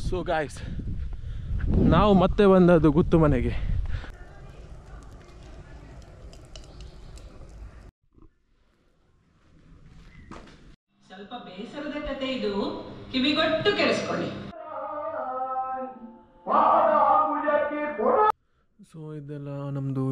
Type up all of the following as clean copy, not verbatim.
So guys, ನಾವು ಮತ್ತೆ ಬಂದದ್ದು ಗುತ್ತು ಮನೆಗೆ. ಸ್ವಲ್ಪ ಬೇಸರದ ಕತೆ ಇದು, ಕಿವಿಗೊಟ್ಟು ಕೇಳಿಸ್ಕೊಳ್ಳಿ. ಸೊ ಇದೆಲ್ಲ ನಮ್ಮದು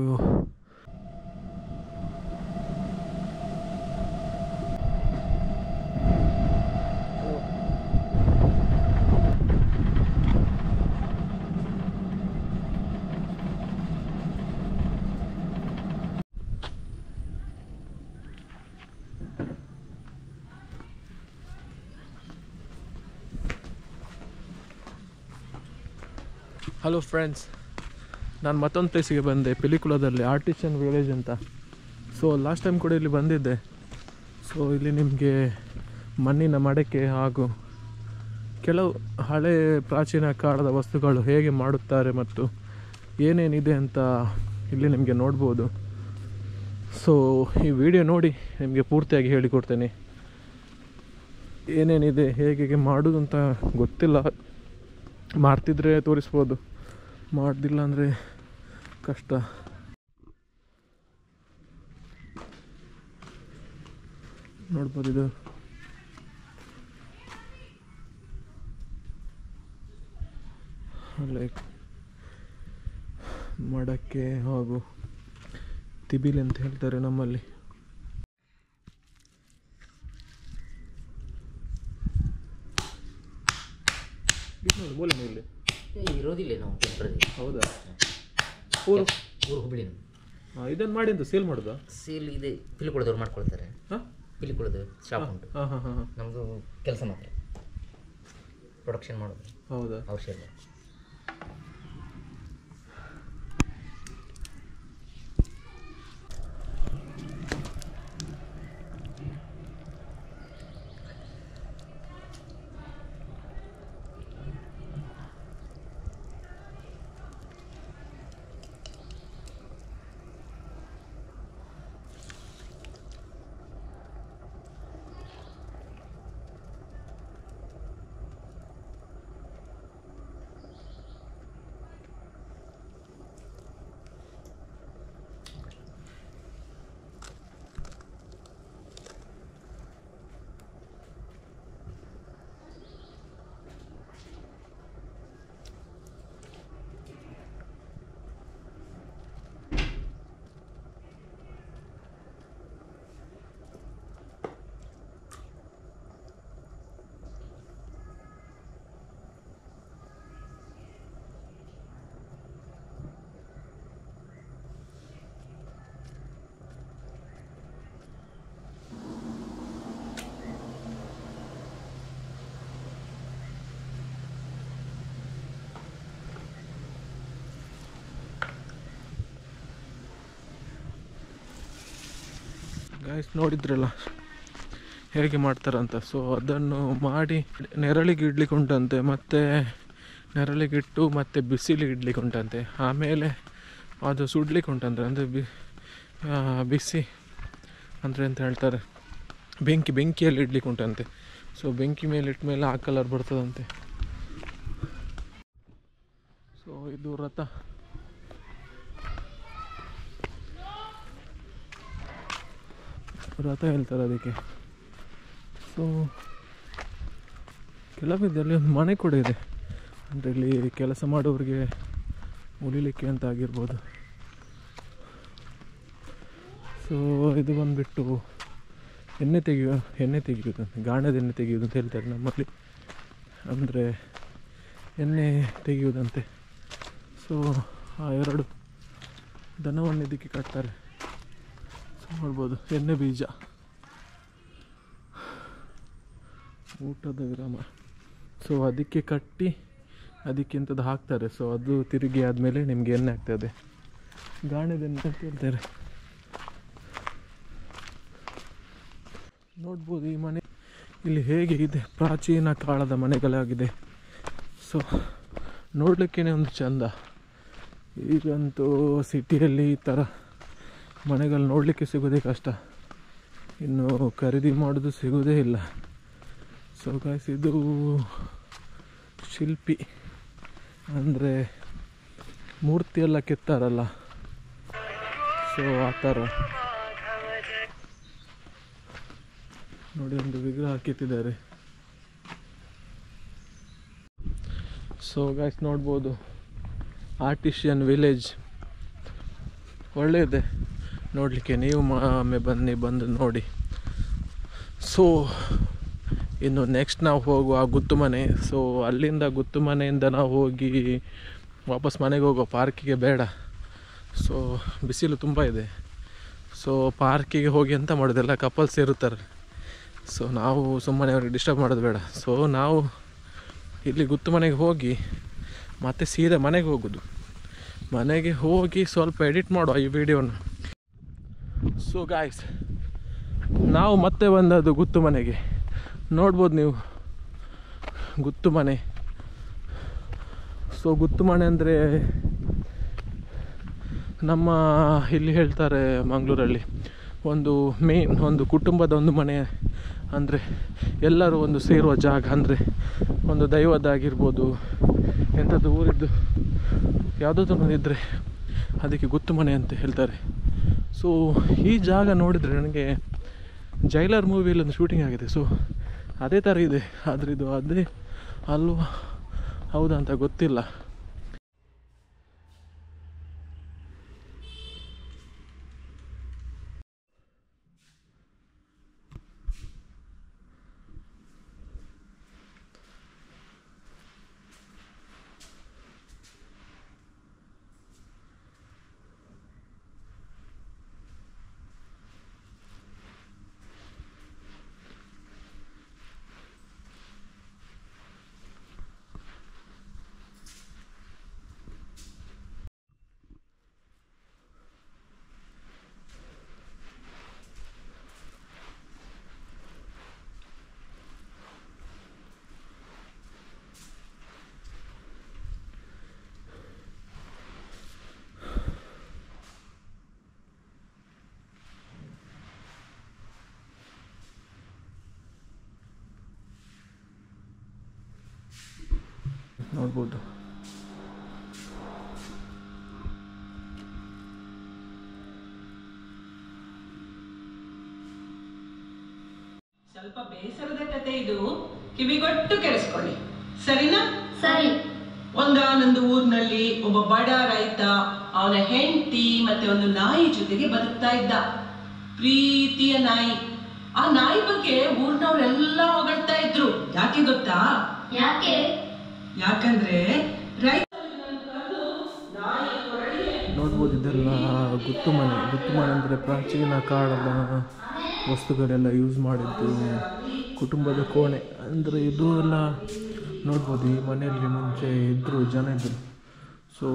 ಹಲೋ ಫ್ರೆಂಡ್ಸ್, ನಾನು ಮತ್ತೊಂದು ಪ್ಲೇಸಿಗೆ ಬಂದೆ, ಪಿಲಿಕುಳದಲ್ಲಿ ಆರ್ಟಿಷನ್ ವಿಲೇಜ್ ಅಂತ. ಸೊ ಲಾಸ್ಟ್ ಟೈಮ್ ಕೂಡ ಇಲ್ಲಿ ಬಂದಿದ್ದೆ. ಸೊ ಇಲ್ಲಿ ನಿಮಗೆ ಮಣ್ಣಿನ ಮಡಕೆ ಹಾಗೂ ಕೆಲವು ಹಳೆ ಪ್ರಾಚೀನ ಕಾಲದ ವಸ್ತುಗಳು ಹೇಗೆ ಮಾಡುತ್ತಾರೆ ಮತ್ತು ಏನೇನಿದೆ ಅಂತ ಇಲ್ಲಿ ನಿಮಗೆ ನೋಡ್ಬೋದು. ಸೊ ಈ ವಿಡಿಯೋ ನೋಡಿ ನಿಮಗೆ ಪೂರ್ತಿಯಾಗಿ ಹೇಳಿಕೊಡ್ತೇನೆ. ಏನೇನಿದೆ, ಹೇಗೆ ಮಾಡೋದು ಅಂತ ಗೊತ್ತಿಲ್ಲ. ಮಾಡ್ತಿದ್ರೆ ತೋರಿಸ್ಬೋದು, ಮಾಡ್ದಿಲ್ಲ ಅಂದರೆ ಕಷ್ಟ. ನೋಡ್ಬೋದು, ಇದು ಲೈಕ್ ಮಡಕೆ ಹಾಗೂ ತಿಬಿಲಿ ಅಂತ ಹೇಳ್ತಾರೆ ನಮ್ಮಲ್ಲಿ. ಇಲ್ಲಿ ಇರೋದಿಲ್ಲ ನಾವು ಟೆಂಪ್ರರಿ. ಹೌದಾ? ಊರು ಹುಬ್ಳಿ. ಇದನ್ನು ಮಾಡಿ ಅಂತ ಸೇಲ್ ಮಾಡೋದಾ? ಸೇಲ್ ಇದೆ, ಪಿಲಿಕುಳದವ್ರು ಮಾಡ್ಕೊಳ್ತಾರೆ. ಹಾಂ, ಪಿಲಿಕುಳದ ಶಾಪ್ ಉಂಟು. ಹಾಂ ಹಾಂ ಹಾಂ. ನಮ್ಮದು ಕೆಲಸ ಮಾತ್ರ ಪ್ರೊಡಕ್ಷನ್ ಮಾಡೋದು. ಹೌದಾ? ಅವ್ರು ಸೇಲ್. ಗಾಯ್ಸ್, ನೋಡಿದ್ರಲ್ಲ ಹೇಗೆ ಮಾಡ್ತಾರಂತ. ಸೊ ಅದನ್ನು ಮಾಡಿ ನೆರಳಿಗೆ ಇಡ್ಲಿಕ್ಕೆ ಉಂಟಂತೆ, ಮತ್ತು ನೆರಳಿಗಿಟ್ಟು ಮತ್ತು ಬಿಸಿಲಿಗೆ ಇಡ್ಲಿಕ್ಕೆ ಉಂಟಂತೆ. ಆಮೇಲೆ ಅದು ಸುಡ್ಲಿಕ್ಕೆ ಉಂಟಂತೆ, ಅಂದರೆ ಬಿಸಿ ಅಂದರೆ ಅಂತ ಹೇಳ್ತಾರೆ, ಬೆಂಕಿಯಲ್ಲಿ ಇಡ್ಲಿಕ್ಕೆ ಉಂಟಂತೆ. ಸೊ ಬೆಂಕಿ ಮೇಲೆ ಇಟ್ಟ ಮೇಲೆ ಆ ಕಲರ್ ಬರ್ತದಂತೆ. ಸೊ ಇದು ರಥ ಹೇಳ್ತಾರೆ ಅದಕ್ಕೆ. ಸೊ ಕೆಲವಿದ್ದಲ್ಲಿ ಒಂದು ಮನೆ ಕೂಡ ಇದೆ, ಅಂದರೆ ಇಲ್ಲಿ ಕೆಲಸ ಮಾಡೋರಿಗೆ ಉಳಿಲಿಕ್ಕೆ ಅಂತ ಆಗಿರ್ಬೋದು. ಸೊ ಇದು ಬಂದುಬಿಟ್ಟು ಎಣ್ಣೆ ತೆಗೆಯೋದಂತೆ, ಗಾಣದ ಎಣ್ಣೆ ತೆಗೆಯೋದು ಅಂತ ಹೇಳ್ತಾರೆ ನಮ್ಮಲ್ಲಿ, ಅಂದರೆ ಎಣ್ಣೆ ತೆಗೆಯುವುದಂತೆ. ಸೊ ಆ ಎರಡು ದನವನ್ನು ಇದಕ್ಕೆ ಕಟ್ತಾರೆ. ಸೊ ನೋಡ್ಬೋದು, ಎಣ್ಣೆ ಬೀಜ, ಊಟದ ವಿರಾಮ. ಸೊ ಅದಕ್ಕೆ ಕಟ್ಟಿ ಅದಕ್ಕೆ ಎಂಥದ್ದು ಹಾಕ್ತಾರೆ. ಸೊ ಅದು ತಿರುಗಿ ಆದಮೇಲೆ ನಿಮಗೆ ಎಣ್ಣೆ ಆಗ್ತದೆ, ಗಾಣದ ಎಣ್ಣೆ ಅಂತ ಹೇಳ್ತಾರೆ. ನೋಡ್ಬೋದು ಈ ಮನೆ ಇಲ್ಲಿ ಹೇಗೆ ಇದೆ, ಪ್ರಾಚೀನ ಕಾಲದ ಮನೆಗಳಾಗಿದೆ. ಸೊ ನೋಡಲಿಕ್ಕೇ ಒಂದು ಚಂದ. ಈಗಂತೂ ಸಿಟಿಯಲ್ಲಿ ಈ ಥರ ಮನೆಗಳು ನೋಡಲಿಕ್ಕೆ ಸಿಗೋದೇ ಕಷ್ಟ, ಇನ್ನು ಖರೀದಿ ಮಾಡೋದು ಸಿಗೋದೇ ಇಲ್ಲ. ಸೊ ಗಾಯ್ಸ್, ಇದು ಶಿಲ್ಪಿ ಅಂದರೆ ಮೂರ್ತಿ ಎಲ್ಲ ಕೆತ್ತಾರಲ್ಲ, ಸೊ ಆ ಥರ ನೋಡಿ ಒಂದು ವಿಗ್ರಹ ಕೆತ್ತಿದ್ದಾರೆ. ಸೊ ಗೈಸ್ ನೋಡ್ಬೋದು ಆರ್ಟಿಷಿಯನ್ ವಿಲೇಜ್ ಒಳ್ಳೆಯದೆ ನೋಡಲಿಕ್ಕೆ. ನೀವು ಒಮ್ಮೆ ಬಂದು ನೋಡಿ. ಸೊ ಇನ್ನು ನೆಕ್ಸ್ಟ್ ನಾವು ಹೋಗುವ ಗುತ್ತುಮನೆ. ಸೊ ಅಲ್ಲಿಂದ ಗುತ್ತುಮನೆಯಿಂದ ನಾವು ಹೋಗಿ ವಾಪಸ್ ಮನೆಗೆ ಹೋಗುವ, ಪಾರ್ಕಿಗೆ ಬೇಡ. ಸೊ ಬಿಸಿಲು ತುಂಬ ಇದೆ. ಸೊ ಪಾರ್ಕಿಗೆ ಹೋಗಿ ಎಂತ ಮಾಡೋದೆಲ್ಲ ಕಪಲ್ಸ್ ಇರುತ್ತಾರೆ. ಸೊ ನಾವು ಸುಮ್ಮನೆ ಅವ್ರಿಗೆ ಡಿಸ್ಟರ್ಬ್ ಮಾಡೋದು ಬೇಡ. ಸೊ ನಾವು ಇಲ್ಲಿ ಗುತ್ತುಮನೆಗೆ ಹೋಗಿ ಮತ್ತೆ ಸೀದಾ ಮನೆಗೆ ಹೋಗೋದು. ಮನೆಗೆ ಹೋಗಿ ಸ್ವಲ್ಪ ಎಡಿಟ್ ಮಾಡುವ ಈ ವಿಡಿಯೋನ. ಸೊ ಗಾಯ್ಸ್ ನಾವು ಮತ್ತೆ ಬಂದದ್ದು ಗುತ್ತುಮನೆಗೆ. ನೋಡ್ಬೋದು ನೀವು ಗುತ್ತುಮನೆ. ಸೊ ಗುತ್ತುಮನೆ ಅಂದರೆ ನಮ್ಮ ಇಲ್ಲಿ ಹೇಳ್ತಾರೆ ಮಂಗಳೂರಲ್ಲಿ ಒಂದು ಕುಟುಂಬದ ಒಂದು ಮನೆ, ಅಂದರೆ ಎಲ್ಲರೂ ಒಂದು ಸೇರುವ ಜಾಗ, ಅಂದರೆ ಒಂದು ದೈವದ್ದಾಗಿರ್ಬೋದು, ಎಂಥದ್ದು ಊರಿದ್ದು ಯಾವುದಾದ್ರು ಒಂದು ಇದ್ದರೆ ಅದಕ್ಕೆ ಗುತ್ತುಮನೆ ಅಂತ ಹೇಳ್ತಾರೆ. ಸೊ ಈ ಜಾಗ ನೋಡಿದರೆ ನನಗೆ ಜೈಲರ್ ಮೂವಿಯಲ್ಲಿ ಒಂದು ಶೂಟಿಂಗ್ ಆಗಿದೆ. ಸೊ ಅದೇ ಥರ ಇದೆ, ಆದರೆ ಇದು ಅದೇ ಅಲ್ವಾ ಹೌದಾ ಅಂತ ಗೊತ್ತಿಲ್ಲ. ನೋಡ್ಬೋದು ಸ್ವಲ್ಪ ಬೇಸರದ ಕತೆ ಇದು, ಕಿವಿಗೊಟ್ಟು ಕೇಳಿಸ್ಕೊಳ್ಳಿ, ಸರಿನಾ? ಸರಿ. ಒಂದಾನೊಂದು ಊರಿನಲ್ಲಿ ಒಬ್ಬ ಬಡ ರೈತ ಅವನ ಹೆಂಡತಿ ಮತ್ತೆ ಒಂದು ನಾಯಿ ಜೊತೆಗೆ ಬದುಕ್ತಾ ಇದ್ದ. ಪ್ರೀತಿಯ ನಾಯಿ. ಆ ನಾಯಿ ಬಗ್ಗೆ ಊರಿನವರೆಲ್ಲ ಹೊಗಳ್ತಾ ಇದ್ರು. ಯಾಕೆ ಗೊತ್ತಾ? ಯಾಕಂದ್ರೆ ರೈತ ನೋಡ್ಬೋದು. ಇದೆಲ್ಲ ಗುತ್ತುಮನೆ. ಗುತ್ತುಮನೆ ಅಂದರೆ ಪ್ರಾಚೀನ ಕಾಲದ ವಸ್ತುಗಳೆಲ್ಲ ಯೂಸ್ ಮಾಡಿದ್ದು, ಕುಟುಂಬದ ಕೋಣೆ. ಅಂದರೆ ಇದು ಎಲ್ಲ ನೋಡ್ಬೋದು. ಈ ಮನೆಯಲ್ಲಿ ಮುಂಚೆ ಜನ ಇದ್ದರು. ಸೊ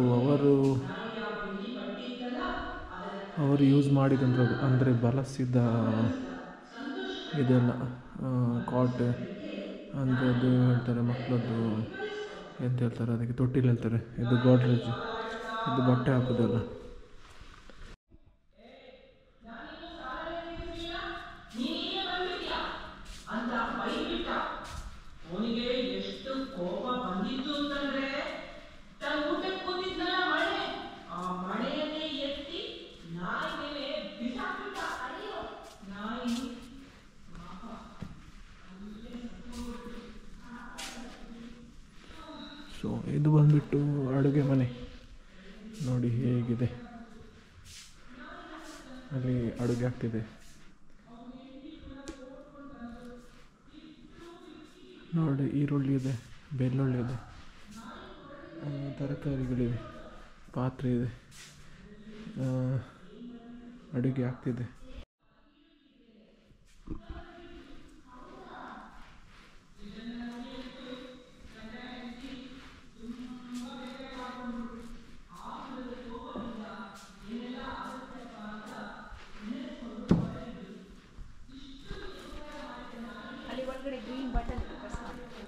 ಅವರು ಯೂಸ್ ಮಾಡಿದಂಥ ಅಂದರೆ ಬಳಸಿದ ಇದೆಲ್ಲ ಕಾಟ್, ಅಂದರೆ ಅದು ಹೇಳ್ತಾರೆ ಮಕ್ಕಳದ್ದು ಎಂತ ಹೇಳ್ತಾರೆ ಅದಕ್ಕೆ, ತೊಟ್ಟಿಲು ಹೇಳ್ತಾರೆ. ಇದು ಗೋಡ್ರೇಜ್, ಇದು ಬಟ್ಟೆ ಹಾಕೋದಲ್ಲ. ಅವನಿಗೆ ಎಷ್ಟು ಕೋಪ ಬಂದಿತ್ತು ಅಂತಂದ್ರೆ ತನ್ನ ಊಟಕ್ಕೆ ಕೂತಿದ್ನಲ್ಲ ಮಣೆ, ಆ ಮಣೆಯನ್ನೇ ಎತ್ತಿ ನಾಯಿ ಮೇಲೆ ಬಿಸಾಕ್ಬಿಟ್ಟ. ನಾಯಿ ಸೊ ಇದು ಬಂದ್ಬಿಟ್ಟು ಅಡುಗೆ ಮನೆ. ನೋಡಿ ಹೇಗಿದೆ, ಅಲ್ಲಿ ಅಡುಗೆ ಆಗ್ತಿದೆ. ನೋಡಿ ಈರುಳ್ಳಿ ಇದೆ, ಬೆಳ್ಳುಳ್ಳಿ ಇದೆ, ತರಕಾರಿಗಳಿವೆ, ಪಾತ್ರೆ ಇದೆ, ಅಡುಗೆ ಆಗ್ತಿದೆ.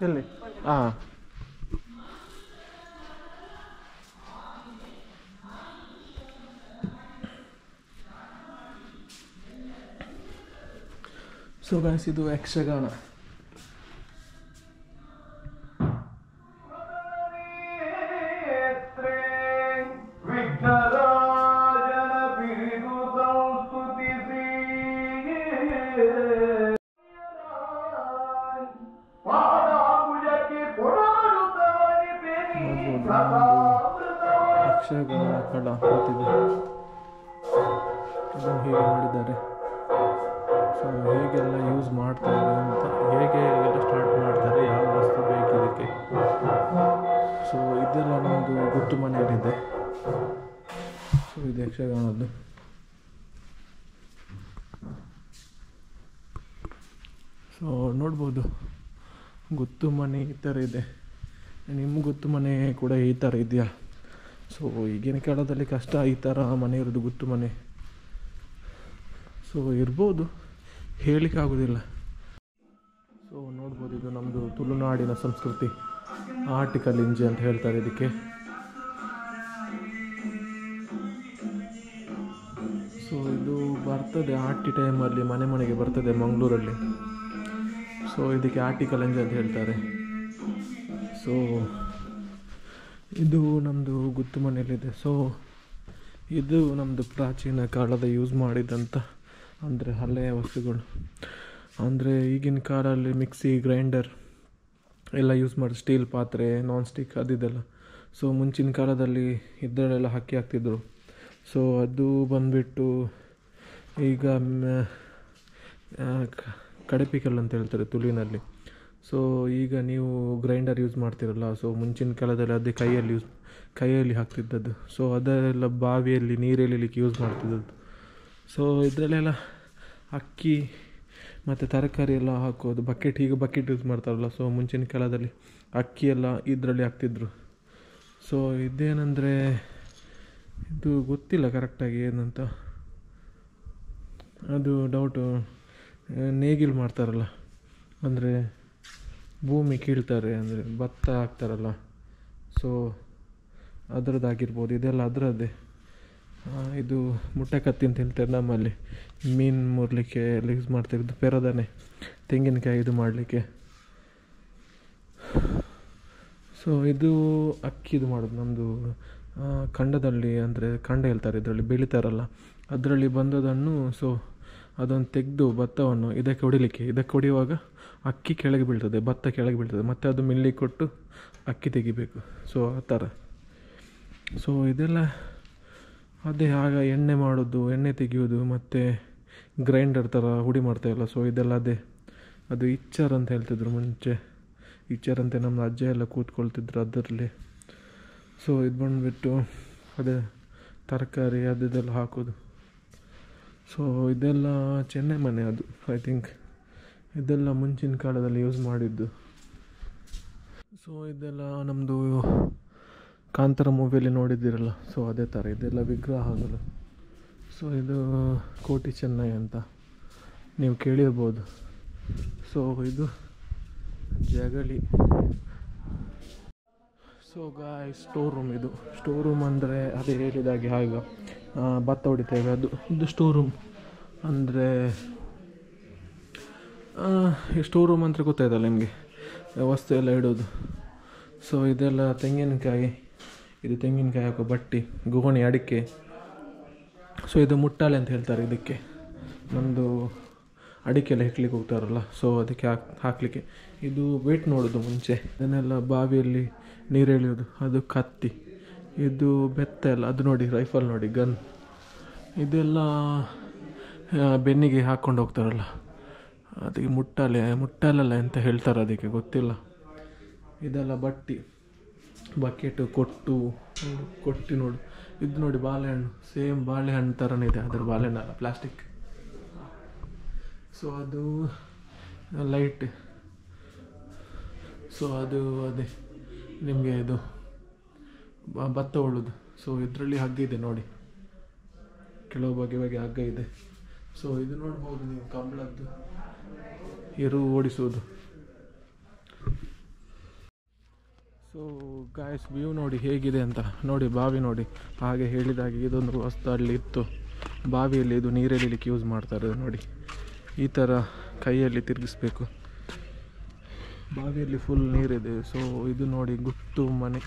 ಎಲ್ಲಿ? ಹಾಂ, ಸೊ ಗೈಸ್ ಇದು ಯಕ್ಷಗಾನ. ಯಕ್ಷಗಾನ ಕಲಾ ಗೊತ್ತಿದೆ, ಇದನ್ನು ಹೇಗೆ ಮಾಡಿದ್ದಾರೆ, ಸೊ ಹೇಗೆಲ್ಲ ಯೂಸ್ ಮಾಡ್ತಾರೆ ಅಂತ, ಹೇಗೆ ಎಲ್ಲ ಸ್ಟಾರ್ಟ್ ಮಾಡ್ತಾರೆ, ಯಾವ ವಸ್ತು ಬೇಕು ಇದಕ್ಕೆ. ಸೊ ಇದೆಲ್ಲ ನಮ್ಮದು ಗುತ್ತು ಮನೆಯಲ್ಲಿದೆ. ಸೊ ಇದು ಯಕ್ಷಗಾನದ್ದು. ಸೊ ನೋಡ್ಬೋದು ಗುತ್ತು ಮನೆ ಈ ಥರ ಇದೆ. ನಿಮ್ಮ ಗುತ್ತು ಮನೆ ಕೂಡ ಈ ಥರ ಇದೆಯಾ? ಸೊ ಈಗಿನ ಕಾಲದಲ್ಲಿ ಕಷ್ಟ ಈ ಥರ ಮನೆ ಇರೋದು, ಗುತ್ತು ಮನೆ. ಸೊ ಇರ್ಬೋದು, ಹೇಳಲಿಕ್ಕಾಗೋದಿಲ್ಲ. ಸೊ ನೋಡ್ಬೋದು ಇದು ನಮ್ಮದು ತುಳುನಾಡಿನ ಸಂಸ್ಕೃತಿ, ಆರ್ಟಿಕಲ್ ಇಂಜಿ ಅಂತ ಹೇಳ್ತಾರೆ ಇದಕ್ಕೆ. ಸೊ ಇದು ಬರ್ತದೆ ಆರ್ಟಿ ಟೈಮಲ್ಲಿ, ಮನೆ ಮನೆಗೆ ಬರ್ತದೆ ಮಂಗಳೂರಲ್ಲಿ. ಸೊ ಇದಕ್ಕೆ ಆರ್ಟಿಕಲ್ ಇಂಜಿ ಅಂತ ಹೇಳ್ತಾರೆ. ಸೊ ಇದು ನಮ್ಮದು ಗುತ್ತು ಮನೆಯಲ್ಲಿದೆ. ಸೊ ಇದು ನಮ್ಮದು ಪ್ರಾಚೀನ ಕಾಲದ ಯೂಸ್ ಮಾಡಿದಂಥ ಅಂದರೆ ಹಳೆಯ ವಸ್ತುಗಳು. ಅಂದರೆ ಈಗಿನ ಕಾಲದಲ್ಲಿ ಮಿಕ್ಸಿ, ಗ್ರೈಂಡರ್ ಎಲ್ಲ ಯೂಸ್ ಮಾಡಿ, ಸ್ಟೀಲ್ ಪಾತ್ರೆ, ನಾನ್ ಸ್ಟಿಕ್ ಅದಿದೆಲ್ಲ. ಸೊ ಮುಂಚಿನ ಕಾಲದಲ್ಲಿ ಇದರಲ್ಲೆಲ್ಲ ಅಕ್ಕಿ ಹಾಕ್ತಿದ್ರು. ಸೊ ಅದು ಬಂದುಬಿಟ್ಟು ಈಗ ಕಡಪಿಕಲ್ ಅಂತ ಹೇಳ್ತಾರೆ ತುಳುವಿನಲ್ಲಿ. ಸೊ ಈಗ ನೀವು ಗ್ರೈಂಡರ್ ಯೂಸ್ ಮಾಡ್ತಿರಲ್ಲ, ಸೊ ಮುಂಚಿನ ಕಾಲದಲ್ಲಿ ಅದೇ ಕೈಯಲ್ಲಿ ಹಾಕ್ತಿದ್ದದ್ದು. ಸೊ ಅದೆಲ್ಲ ಬಾವಿಯಲ್ಲಿ ನೀರು ಎಳಿಲಿಕ್ಕೆ ಯೂಸ್ ಮಾಡ್ತಿದ್ದದ್ದು. ಸೊ ಇದರಲ್ಲೆಲ್ಲ ಅಕ್ಕಿ ಮತ್ತು ತರಕಾರಿ ಎಲ್ಲ ಹಾಕೋದು, ಈಗ ಬಕೆಟ್ ಯೂಸ್ ಮಾಡ್ತಾರಲ್ಲ. ಸೊ ಮುಂಚಿನ ಕಾಲದಲ್ಲಿ ಅಕ್ಕಿ ಎಲ್ಲ ಇದರಲ್ಲಿ ಹಾಕ್ತಿದ್ರು. ಸೊ ಇದೇನೆಂದರೆ ಇದು ಗೊತ್ತಿಲ್ಲ ಕರೆಕ್ಟಾಗಿ ಏನಂತ, ಅದು ಡೌಟು. ನೇಗಿಲು ಮಾಡ್ತಾರಲ್ಲ, ಅಂದರೆ ಭೂಮಿ ಕೀಳ್ತಾರೆ, ಅಂದರೆ ಭತ್ತ ಹಾಕ್ತಾರಲ್ಲ. ಸೊ ಅದರದ್ದಾಗಿರ್ಬೋದು, ಇದೆಲ್ಲ ಅದರದ್ದೇ. ಇದು ಮುಟ್ಟೆ ಕತ್ತಿ ಅಂತ ಹೇಳ್ತಾರೆ ನಮ್ಮಲ್ಲಿ, ಮೀನು ಮುರ್ಲಿಕ್ಕೆ ಎಲ್ಲ ಯೂಸ್ ಮಾಡ್ತಿರೋದು. ಪೆರದನೆ, ತೆಂಗಿನಕಾಯಿ ಇದು ಮಾಡಲಿಕ್ಕೆ. ಸೊ ಇದು ಅಕ್ಕಿದು ಮಾಡೋದು ನಮ್ಮದು ಖಂಡದಲ್ಲಿ, ಅಂದರೆ ಖಂಡ ಹೇಳ್ತಾರೆ ಇದರಲ್ಲಿ ಬೆಳೀತಾರಲ್ಲ, ಅದರಲ್ಲಿ ಬಂದದನ್ನು. ಸೊ ಅದನ್ನು ತೆಗೆದು ಭತ್ತವನ್ನು ಇದಕ್ಕೆ ಹೊಡೆಯುವಾಗ ಅಕ್ಕಿ ಕೆಳಗೆ ಬೀಳ್ತದೆ, ಭತ್ತ ಕೆಳಗೆ ಬೀಳ್ತದೆ, ಮತ್ತು ಅದು ಮಿಲ್ಲಿಗೆ ಕೊಟ್ಟು ಅಕ್ಕಿ ತೆಗಿಬೇಕು. ಸೊ ಆ ಥರ. ಸೊ ಇದೆಲ್ಲ ಅದೇ ಆಗ ಎಣ್ಣೆ ಮಾಡೋದು, ಎಣ್ಣೆ ತೆಗೆಯೋದು, ಮತ್ತು ಗ್ರೈಂಡರ್ ಥರ ಹುಡಿ ಮಾಡ್ತಾಯಿಲ್ಲ. ಸೊ ಇದೆಲ್ಲ ಅದೇ. ಅದು ಇಚ್ಚರ್ ಅಂತ ಹೇಳ್ತಿದ್ರು ಮುಂಚೆ, ಇಚ್ಚರ್ ಅಂತ ನಮ್ಮ ಅಜ್ಜ ಎಲ್ಲ ಕೂತ್ಕೊಳ್ತಿದ್ರು ಅದರಲ್ಲಿ. ಸೊ ಇದು ಬಂದುಬಿಟ್ಟು ಅದೇ ತರಕಾರಿ ಅದೆಲ್ಲ ಹಾಕೋದು. ಸೊ ಇದೆಲ್ಲ ಚೆನ್ನೈ ಮನೆ, ಅದು ಐ ಥಿಂಕ್ ಇದೆಲ್ಲ ಮುಂಚಿನ ಕಾಲದಲ್ಲಿ ಯೂಸ್ ಮಾಡಿದ್ದು. ಸೊ ಇದೆಲ್ಲ ನಮ್ಮದು ಕಾಂತಾರ ಮೂವಿಯಲ್ಲಿ ನೋಡಿದ್ದೀರಲ್ಲ, ಸೊ ಅದೇ ಥರ ಇದೆಲ್ಲ ವಿಗ್ರಹಗಳು. ಸೊ ಇದು ಕೋಟಿ ಚೆನ್ನೈ ಅಂತ ನೀವು ಕೇಳಿರ್ಬೋದು. ಸೊ ಇದು ಜಗಳಿ. So store room. ಇದು ಸ್ಟೋರ್ ರೂಮ್ ಅಂದರೆ ಅದೇ ಹೇಳಿದಾಗೆ ಹಾಗೆ ಭತ್ತ ಹೊಡಿತೇವೆ ಅದು. ಇದು ಸ್ಟೋರ್ ರೂಮ್ ಅಂದರೆ ಸ್ಟೋರ್ ರೂಮ್ ಅಂತ ಗೊತ್ತಾಯ್ತಲ್ಲ ನಿಮಗೆ, ವಸ್ತು ಎಲ್ಲ ಇಡೋದು. ಸೊ ಇದೆಲ್ಲ ತೆಂಗಿನಕಾಯಿ, ಇದು ತೆಂಗಿನಕಾಯಿ ಹಾಕೋ ಬಟ್ಟಿ, ಗೋಣಿ, ಅಡಿಕೆ. ಸೊ ಇದು ಮುಟ್ಟಾಳೆ ಅಂತ ಹೇಳ್ತಾರೆ ಇದಕ್ಕೆ. ನಮ್ಮದು ಅಡಿಕೆ ಎಲ್ಲ ಹೆಕ್ಲಿಕ್ಕೆ ಹೋಗ್ತಾರಲ್ಲ, ಸೊ ಅದಕ್ಕೆ ಹಾಕಲಿಕ್ಕೆ. ಇದು ವೇಟ್ ನೋಡೋದು ಮುಂಚೆ, ಇದನ್ನೆಲ್ಲ ಬಾವಿಯಲ್ಲಿ ನೀರು ಎಳೆಯೋದು. ಅದು ಕತ್ತಿ. ಇದು ಬೆತ್ತ ಎಲ್ಲ, ಅದು ನೋಡಿ ರೈಫಲ್ ನೋಡಿ, ಗನ್. ಇದೆಲ್ಲ ಬೆನ್ನಿಗೆ ಹಾಕ್ಕೊಂಡು ಹೋಗ್ತಾರಲ್ಲ, ಅದಕ್ಕೆ ಮುಟ್ಟಾಲಲ್ಲ ಅಂತ ಹೇಳ್ತಾರೆ, ಅದಕ್ಕೆ ಗೊತ್ತಿಲ್ಲ. ಇದೆಲ್ಲ ಬಟ್ಟಿ, ಬಕೆಟು, ಕೊಟ್ಟಿ ನೋಡು. ಇದು ನೋಡಿ ಬಾಳೆಹಣ್ಣು, ಸೇಮ್ ಬಾಳೆಹಣ್ಣು ಥರನೇ ಇದೆ, ಅದರ ಬಾಳೆಹಣ್ಣಲ್ಲ, ಪ್ಲಾಸ್ಟಿಕ್. ಸೊ ಅದು ಲೈಟ್. ಸೊ ಅದು ಅದೇ ನಿಮಗೆ ಇದು ಭತ್ತ ಉಳ್ಳೋದು. ಸೊ ಇದರಲ್ಲಿ ಹಗ್ಗ ಇದೆ ನೋಡಿ, ಕೆಲವು ಬಗೆ ಹಗ್ಗ ಇದೆ. ಸೊ ಇದು ನೋಡ್ಬೋದು ನೀವು, ಕಂಬಳದ್ದು ಎರು ಓಡಿಸೋದು. ಸೊ ಗಾಯ್ಸ್, ವ್ಯೂ ನೋಡಿ ಹೇಗಿದೆ ಅಂತ ನೋಡಿ. ಬಾವಿ ನೋಡಿ, ಹಾಗೆ ಹೇಳಿದಾಗೆ ಇದೊಂದು ವಸ್ತು ಅಲ್ಲಿ ಇತ್ತು ಬಾವಿಯಲ್ಲಿ. ಇದು ನೀರೆಳಿಲಿಕ್ಕೆ ಯೂಸ್ ಮಾಡ್ತಾರೆ ನೋಡಿ. ಈ ಥರ ಕೈಯಲ್ಲಿ ತಿರುಗಿಸ್ಬೇಕು, ಬಾವಿಯಲ್ಲಿ ಫುಲ್ ನೀರಿದೆ. ಸೊ ಇದು ನೋಡಿ ಗುತ್ತು ಮನೆ.